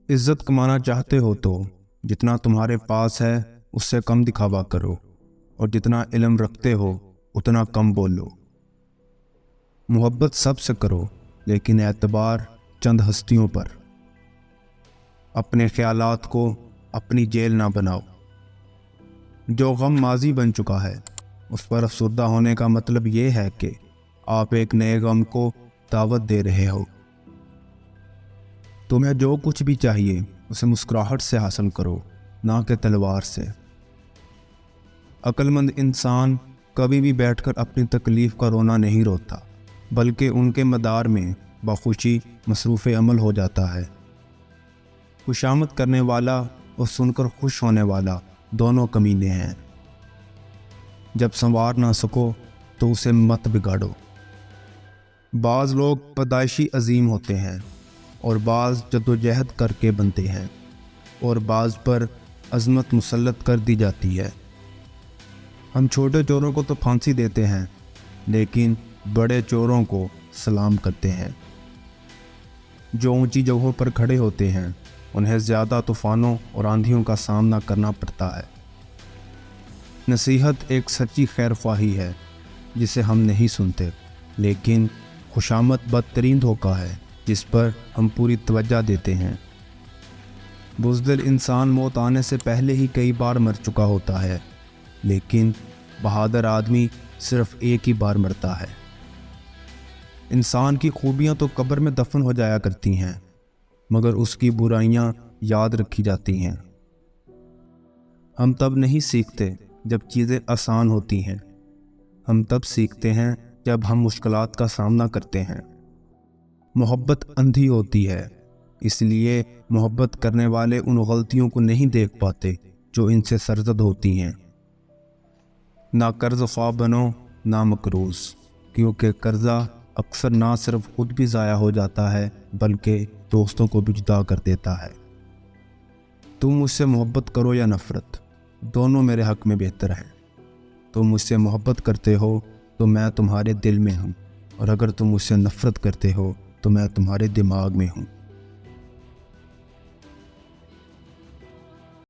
عزت کمانا چاہتے ہو تو جتنا تمہارے پاس ہے اس سے کم دکھاوا کرو، اور جتنا علم رکھتے ہو اتنا کم بولو۔ محبت سب سے کرو لیکن اعتبار چند ہستیوں پر۔ اپنے خیالات کو اپنی جیل نہ بناؤ۔ جو غم ماضی بن چکا ہے اس پر افسردہ ہونے کا مطلب یہ ہے کہ آپ ایک نئے غم کو دعوت دے رہے ہو۔ تمہیں جو کچھ بھی چاہیے اسے مسکراہٹ سے حاصل کرو، نہ کہ تلوار سے۔ عقل مند انسان کبھی بھی بیٹھ کر اپنی تکلیف کا رونا نہیں روتا، بلکہ ان کے مدار میں بخوشی مصروف عمل ہو جاتا ہے۔ خوشامد کرنے والا اور سن کر خوش ہونے والا دونوں کمینے ہیں۔ جب سنوار نہ سکو تو اسے مت بگاڑو۔ بعض لوگ پیدائشی عظیم ہوتے ہیں اور بعض جدوجہد کر کے بنتے ہیں، اور بعض پر عظمت مسلط کر دی جاتی ہے۔ ہم چھوٹے چوروں کو تو پھانسی دیتے ہیں لیکن بڑے چوروں کو سلام کرتے ہیں۔ جو اونچی جگہوں پر کھڑے ہوتے ہیں انہیں زیادہ طوفانوں اور آندھیوں کا سامنا کرنا پڑتا ہے۔ نصیحت ایک سچی خیر خواہی ہے جسے ہم نہیں سنتے، لیکن خوشامد بدترین دھوکہ ہے جس پر ہم پوری توجہ دیتے ہیں۔ بزدل انسان موت آنے سے پہلے ہی کئی بار مر چکا ہوتا ہے، لیکن بہادر آدمی صرف ایک ہی بار مرتا ہے۔ انسان کی خوبیاں تو قبر میں دفن ہو جایا کرتی ہیں، مگر اس کی برائیاں یاد رکھی جاتی ہیں۔ ہم تب نہیں سیکھتے جب چیزیں آسان ہوتی ہیں، ہم تب سیکھتے ہیں جب ہم مشکلات کا سامنا کرتے ہیں۔ محبت اندھی ہوتی ہے، اس لیے محبت کرنے والے ان غلطیوں کو نہیں دیکھ پاتے جو ان سے سرزد ہوتی ہیں۔ نہ قرض خواہ بنو نہ مقروض، کیونکہ قرضہ اکثر نہ صرف خود بھی ضائع ہو جاتا ہے بلکہ دوستوں کو بھی جدا کر دیتا ہے۔ تم مجھ سے محبت کرو یا نفرت، دونوں میرے حق میں بہتر ہیں۔ تم مجھ سے محبت کرتے ہو تو میں تمہارے دل میں ہوں، اور اگر تم مجھ سے نفرت کرتے ہو تو میں تمہارے دماغ میں ہوں۔